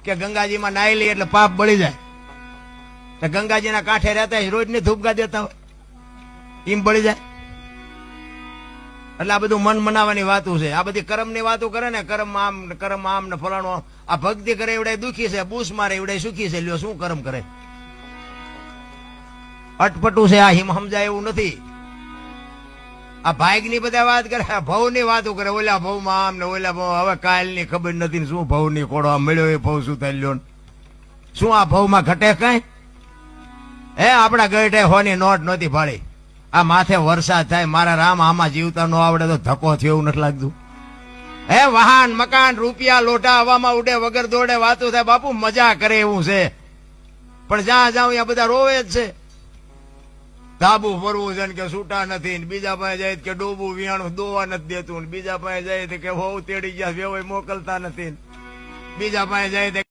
કે ગંગાજીમાં નાહી લઈએ એટલે પાપ બળી જાય, તો ગંગાજીના કાંઠે રહેતા રોજ ની ધૂપગા દેતા હોય એમ બળી જાય. એટલે આ બધું મન મનાવાની વાતું છે. આ બધી કર્મ ની વાતો કરે ને, કર્મ આમ ને ફલાણું. આ ભક્તિ કરે એવડે દુખી છે, બૂસ મારે એવડે સુખી છે. લ્યો શું કર્મ કરે? અટપટું છે આ. હિમ સમજાય એવું નથી. આ ભાગ ની બધા વાત કરે, ભવ ની વાતો કરે. ઓલા ભવ માં આમ ને ઓલા ભવ. હવે કાલ ની ખબર નથી શું ભવ ની કોડો મળ્યો એ ભવ શું થાય લ્યો. શું આ ભવ માં ઘટે કઈ? હે આપડા ગઢે હોની નોટ નહોતી ફાળી. આ માથે વરસાદ થાય, મારા રામ આમાં જીવતા નો આવડે તો ધક્કો થયો એવું નથી લાગતું? હે વાહન મકાન રૂપિયા લોટા હવામાં ઉડે વગર દોડે વાતો થાય. બાપુ મજા કરે એવું છે, પણ જ્યાં જાઉં ત્યાં બધા રોવે જ છે. ધાબુ ફરવું છે કે છૂટા નથી, બીજા પાસે જાય કે ડોબું વિયાણું દોવા નથી દેતું, બીજા પાસે જાય કે હોવ તેડી ગયા વેવાય મોકલતા નથી, બીજા પાસે જાય